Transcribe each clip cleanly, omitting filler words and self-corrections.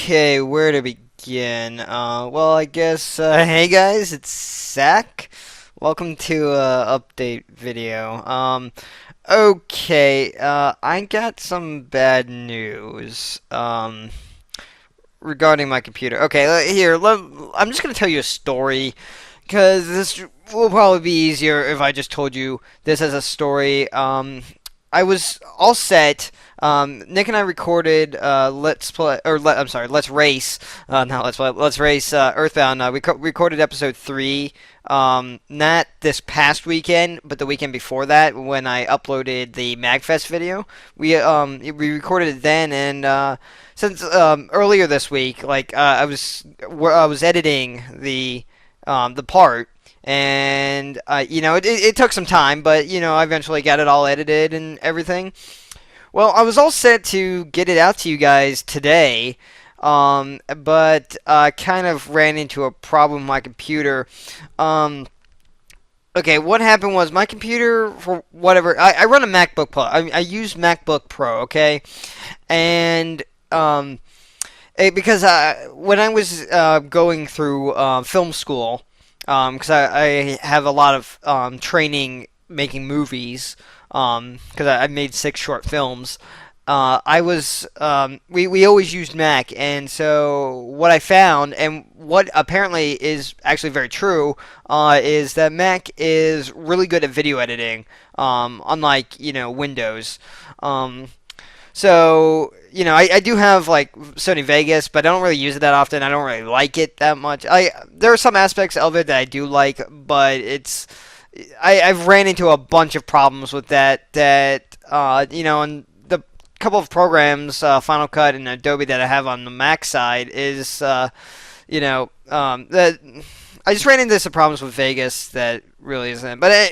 Okay, where to begin? Well, I guess, hey guys, it's Zach. Welcome to update video. Okay, I got some bad news, regarding my computer. Okay, I'm just gonna tell you a story, because this will probably be easier if I just told you this as a story. I was all set. Nick and I recorded Let's Play, I'm sorry, Let's Race, not Let's Play, Let's Race Earthbound. Recorded episode 3, not this past weekend, but the weekend before that when I uploaded the MagFest video. We recorded it then, and since earlier this week, I was editing the part. And it took some time, but I eventually got it all edited and everything. Well, I was all set to get it out to you guys today, but I kind of ran into a problem with my computer. Okay, what happened was my computer, for whatever, I run a MacBook Pro. I use MacBook Pro, okay, and because when I was going through film school, because I have a lot of training making movies, because I made 6 short films. We always used Mac, and so what I found, and what apparently is actually very true, is that Mac is really good at video editing, unlike Windows. Um, I do have like Sony Vegas, but I don't really use it that often. I don't really like it that much. There are some aspects of it that I do like, but I've ran into a bunch of problems with and the couple of programs, Final Cut and Adobe, that I have on the Mac side is that I just ran into some problems with Vegas that really isn't. But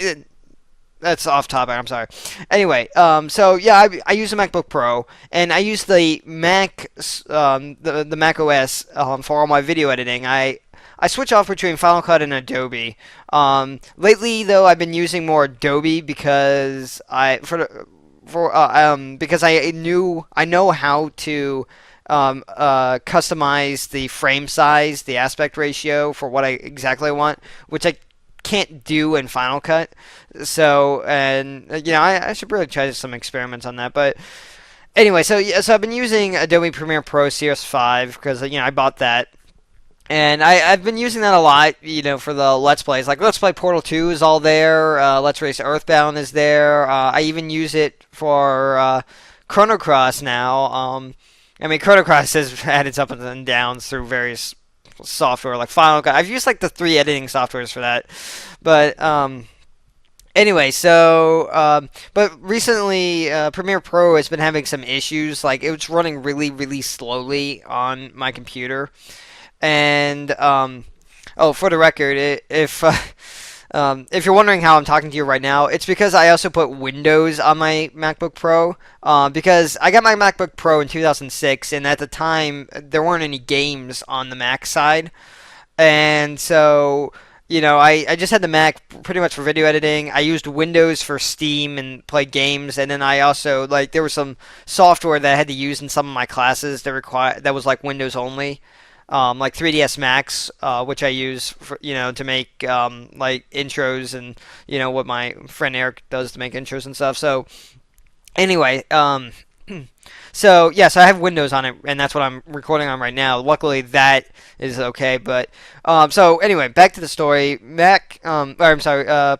that's off topic. I'm sorry. Anyway, so yeah, I use a MacBook Pro, and I use the the Mac OS for all my video editing. I switch off between Final Cut and Adobe. Lately, though, I've been using more Adobe because because I know how to customize the frame size, the aspect ratio for what I exactly want, which I can't do in Final Cut. So, and I should really try some experiments on that. But anyway, so yeah, so I've been using Adobe Premiere Pro CS5 because I bought that. And I've been using that a lot, for the Let's Plays. Like, Let's Play Portal 2 is all there. Let's Race Earthbound is there. I even use it for Chrono Cross now. Chrono Cross has had its ups and downs through various software, like Final Cut. I've used, like, the 3 editing softwares for that. But, anyway, but recently, Premiere Pro has been having some issues. Like, it's running really, really slowly on my computer. And for the record, if you're wondering how I'm talking to you right now, it's because I also put Windows on my MacBook Pro. Because I got my MacBook Pro in 2006, and at the time there weren't any games on the Mac side, and so I just had the Mac pretty much for video editing. I used Windows for Steam and played games, and then I also there was some software that I had to use in some of my classes that was like Windows only. Like 3ds Max, which I use for, to make like intros, and what my friend Eric does to make intros and stuff. So anyway, so I have Windows on it, and that's what I'm recording on right now. Luckily, that is okay. But so anyway, back to the story.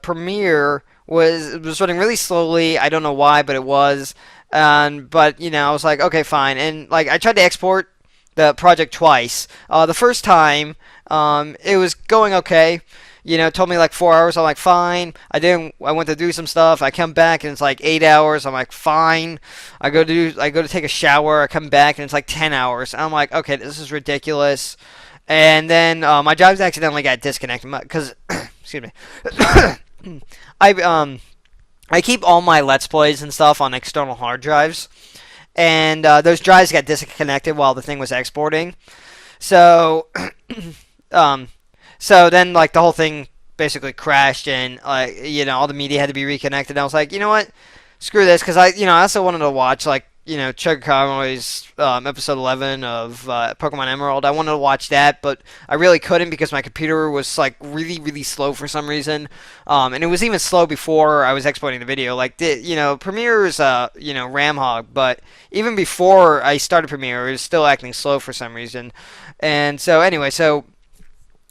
Premiere was running really slowly. I don't know why, but it was. But I was like, okay, fine. And like I tried to export the project twice. The first time, it was going okay. It told me like 4 hours. I'm like, fine. I went to do some stuff. I come back and it's like 8 hours. I'm like, fine. I go to take a shower. I come back and it's like 10 hours. And I'm like, okay, this is ridiculous. And then my jobs accidentally got disconnected because, excuse me. I keep all my Let's Plays and stuff on external hard drives. And those drives got disconnected while the thing was exporting. So, so then like the whole thing basically crashed, and all the media had to be reconnected. And I was like, you know what, screw this, because I also wanted to watch like Chuck Conroy's episode 11 of Pokemon Emerald. I wanted to watch that, but I really couldn't because my computer was like really, really slow for some reason. And it was even slow before I was exporting the video. Like, Premiere is RAM hog, but even before I started Premiere, it was still acting slow for some reason. And so anyway, so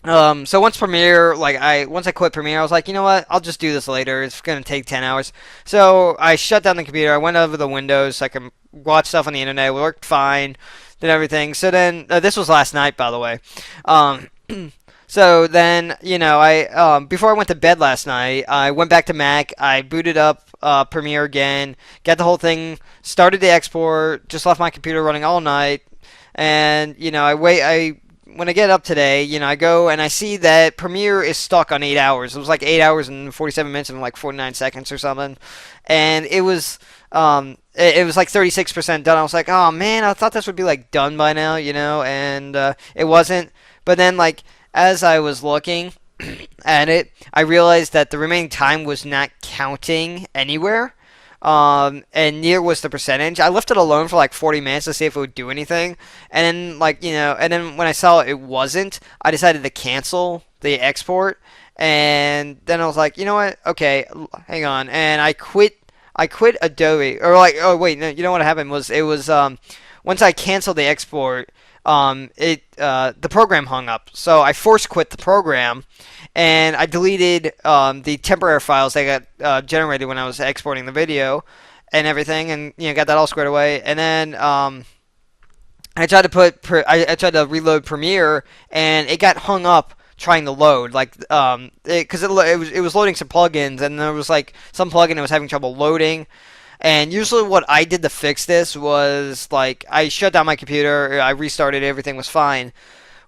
once Premiere, once I quit Premiere, I was like, you know what? I'll just do this later. It's gonna take 10 hours. So I shut down the computer. I went over the Windows so I can watch stuff on the internet. It worked fine, did everything. So then, this was last night, by the way. Um, so then, I before I went to bed last night, I went back to Mac. I booted up Premiere again, got the whole thing, started the export, just left my computer running all night, and when I get up today, I go and I see that Premiere is stuck on 8 hours. It was like 8 hours and 47 minutes and like 49 seconds or something, and it was like 36% done. I was like, oh man, I thought this would be like done by now, and it wasn't. But then as I was looking at it, I realized that the remaining time was not counting anywhere. And near was the percentage. I left it alone for like 40 minutes to see if it would do anything, and then and then when I saw it wasn't, I decided to cancel the export, and then I was like, you know what? Okay, hang on, and I quit. I quit Adobe, or oh wait, no, you know what happened was it was once I canceled the export, the program hung up, so I force quit the program, and I deleted the temporary files that got generated when I was exporting the video and everything, and got that all squared away. And then I tried to I tried to reload Premiere, and it got hung up trying to load, because it was loading some plugins, and there was like some plugin that was having trouble loading. And usually what I did to fix this was like I shut down my computer, I restarted, everything was fine.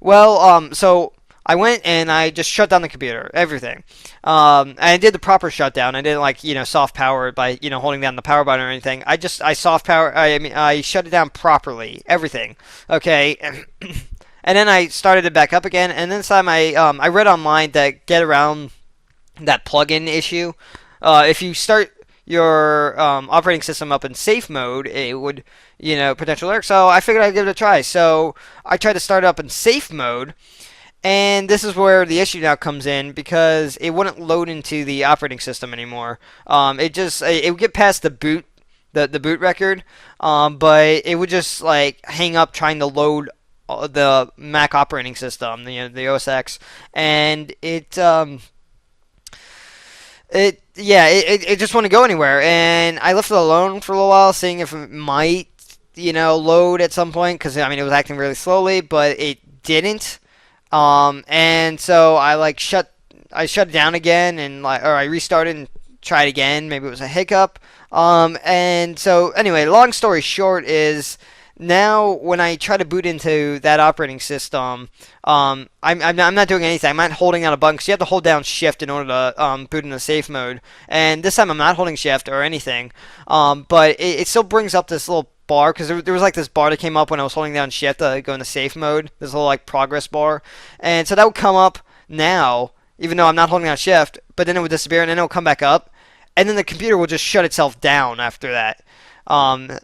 Well, so I went and I just shut down the computer, everything. And I did the proper shutdown. I didn't soft power it by holding down the power button or anything. I soft power. I mean I shut it down properly, everything. Okay. And then I started it back up again. And this time I read online that get around that plugin issue. If you start your operating system up in safe mode, it would potential alert. So I figured I'd give it a try. So I tried to start it up in safe mode. And this is where the issue now comes in because it wouldn't load into the operating system anymore. It would get past the boot record, but it would just hang up trying to load the Mac operating system, the OS X, and it just wouldn't go anywhere. And I left it alone for a little while, seeing if it might load at some point, because it was acting really slowly, but it didn't. And so I shut it down again, or I restarted and tried again. Maybe it was a hiccup. And so anyway, long story short is now when I try to boot into that operating system, I'm not doing anything. I'm not holding down a button because you have to hold down Shift in order to boot into safe mode. And this time I'm not holding Shift or anything. But it still brings up this little bar, because there was this bar that came up when I was holding down Shift to go into safe mode, this little progress bar, and so that would come up now even though I'm not holding down Shift, but then it would disappear and then it would come back up, and then the computer will just shut itself down after that. And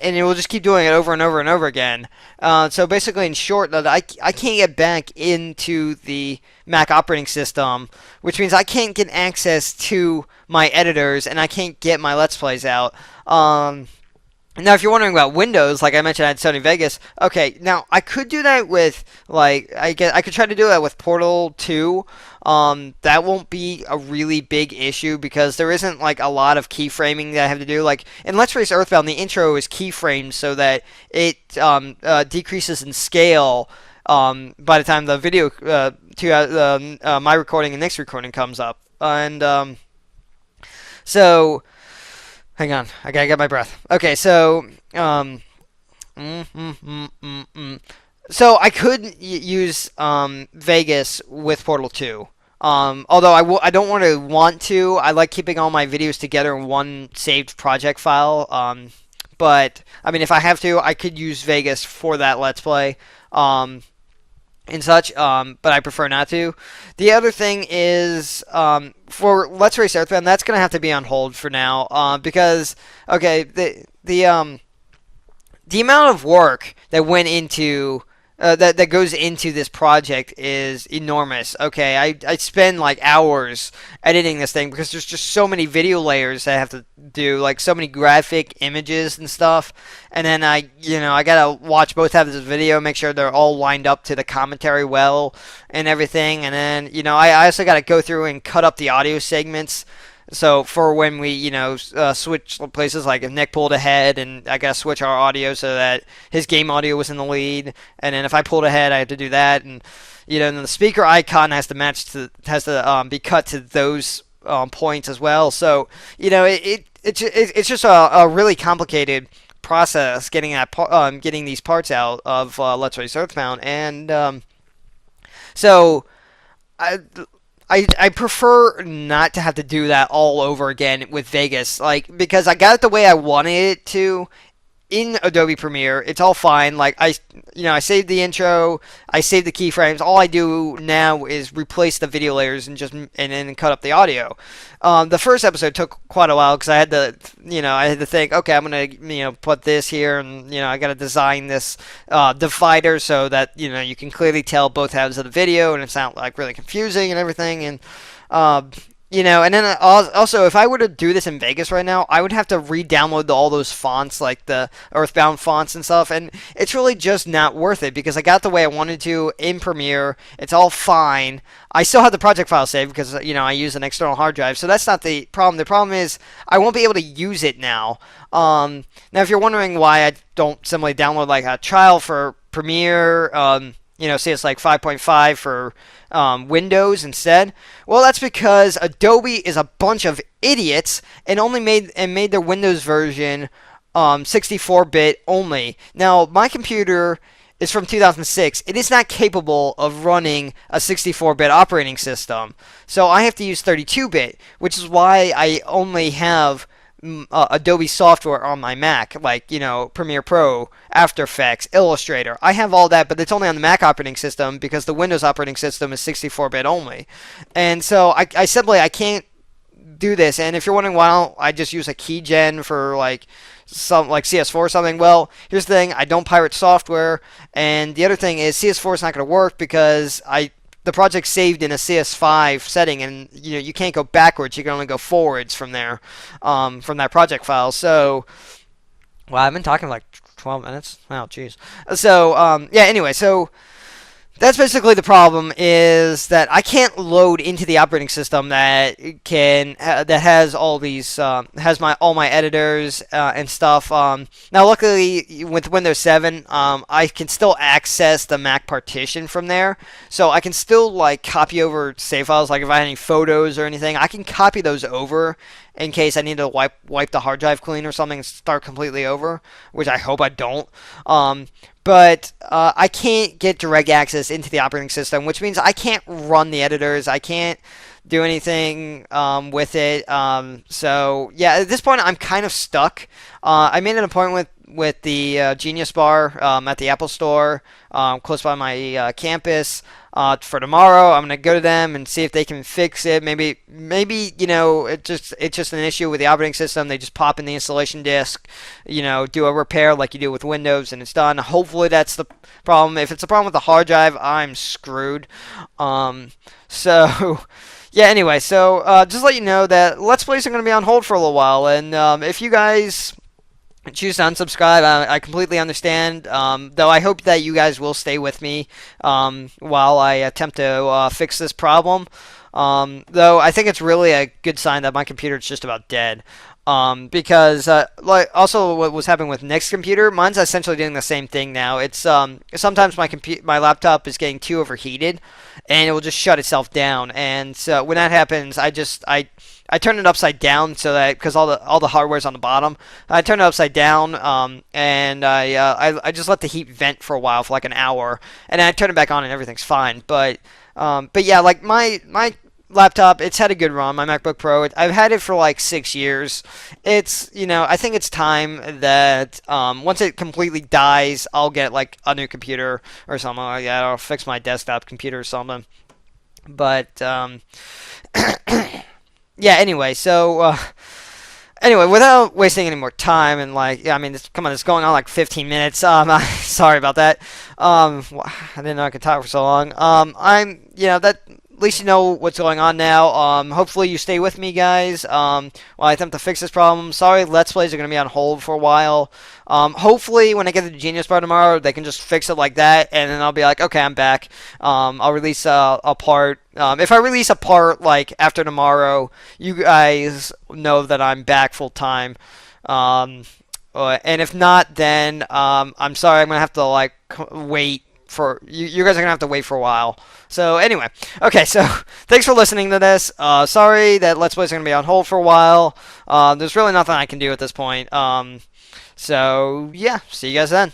it will just keep doing it over and over and over again. So basically, in short, that I can't get back into the Mac operating system, which means I can't get access to my editors and I can't get my Let's Plays out. Now, if you're wondering about Windows, like I mentioned, I had Sony Vegas. Okay, now I could do that with I could try to do that with Portal 2. That won't be a really big issue because there isn't a lot of keyframing that I have to do. Like in Let's Race Earthbound, the intro is keyframed so that it decreases in scale by the time the video my recording and Nick's recording comes up. And so. Hang on, I gotta get my breath. Okay, so so I could use Vegas with Portal 2. Although I don't want to. I like keeping all my videos together in one saved project file. But I mean, if I have to, I could use Vegas for that Let's Play. And such, but I prefer not to. The other thing is, for Let's Race Earthbound, that's going to have to be on hold for now, because, okay, the amount of work that went into that goes into this project is enormous. Okay, I spend like hours editing this thing because there's just so many video layers that I have to do, like so many graphic images and stuff. And then I gotta watch both halves of the video, make sure they're all lined up to the commentary well and everything. And then I also gotta go through and cut up the audio segments. So for when we, switch places, like if Nick pulled ahead, and I gotta switch our audio so that his game audio was in the lead, and then if I pulled ahead, I have to do that, and and then the speaker icon has to be cut to those points as well. So it's just a really complicated process getting these parts out of Let's Race Earthbound, and so. I, I prefer not to have to do that all over again with Vegas, like because I got it the way I wanted it to in Adobe Premiere. It's all fine. Like I saved the intro, I saved the keyframes. All I do now is replace the video layers and then cut up the audio. The first episode took quite a while because I had to think, okay, I'm gonna put this here, and I gotta design this divider so that you can clearly tell both halves of the video, and it's not like really confusing and everything. And and then also, if I were to do this in Vegas right now, I would have to re-download all those fonts, like the Earthbound fonts and stuff, and it's really just not worth it because I got the way I wanted to in Premiere. It's all fine. I still have the project file saved because I use an external hard drive, so that's not the problem. The problem is I won't be able to use it now. Now, if you're wondering why I don't simply download like a trial for Premiere, say it's like 5.5 for Windows instead. Well, that's because Adobe is a bunch of idiots and only made their Windows version 64-bit only. Now, my computer is from 2006. It is not capable of running a 64-bit operating system. So I have to use 32-bit, which is why I only have Adobe software on my Mac, like Premiere Pro, After Effects, Illustrator. I have all that, but it's only on the Mac operating system because the Windows operating system is 64-bit only. And so I simply can't do this. And if you're wondering why don't I just use a keygen for like some like CS4 or something, well, here's the thing: I don't pirate software, and the other thing is CS4 is not going to work because the project's saved in a CS5 setting, and you can't go backwards. You can only go forwards from there, from that project file. So, well, I've been talking like 12 minutes. Oh, jeez. So, Anyway, so that's basically the problem, is that I can't load into the operating system that has all these has all my editors and stuff. Now, luckily with Windows 7, I can still access the Mac partition from there, so I can still like copy over save files. Like if I had any photos or anything, I can copy those over in case I need to wipe the hard drive clean or something and start completely over, which I hope I don't. But I can't get direct access into the operating system, which means I can't run the editors. I can't do anything with it. So yeah, at this point I'm kind of stuck. I made an appointment with the Genius Bar at the Apple Store close by my campus for tomorrow. I'm gonna go to them and see if they can fix it. Maybe it's just an issue with the operating system. They just pop in the installation disk, do a repair like you do with Windows, and it's done. Hopefully that's the problem. If it's a problem with the hard drive, I'm screwed. So. Yeah, anyway, so just let you know that Let's Plays are going to be on hold for a little while, and if you guys choose to unsubscribe, I completely understand, though I hope that you guys will stay with me while I attempt to fix this problem, though I think it's really a good sign that my computer is just about dead. Because like also what was happening with Nick's computer, mine's essentially doing the same thing now. It's sometimes my laptop is getting too overheated, and it will just shut itself down. And so when that happens, I turn it upside down so that because all the hardware's on the bottom, I turn it upside down, and I just let the heat vent for a while for like an hour, and then I turn it back on and everything's fine. But yeah, like my laptop, it's had a good run. My MacBook Pro, I've had it for like 6 years. It's I think it's time that once it completely dies, I'll get like a new computer or something like that. I'll fix my desktop computer or something. But yeah, anyway, so Anyway, without wasting any more time, and like, yeah, I mean, come on, it's going on like 15 minutes. Sorry about that. I didn't know I could talk for so long. That at least you know what's going on now. Hopefully you stay with me, guys. While I attempt to fix this problem. Sorry, Let's Plays are gonna be on hold for a while. Hopefully when I get to the Genius Bar tomorrow, they can just fix it like that, and then I'll be like, okay, I'm back. I'll release a part. If I release a part like after tomorrow, you guys know that I'm back full time. Um, and if not, then I'm sorry. I'm gonna have to like wait for you. You guys are gonna have to wait for a while. So anyway, okay. So thanks for listening to this. Sorry that Let's Plays are gonna be on hold for a while. There's really nothing I can do at this point. So yeah, see you guys then.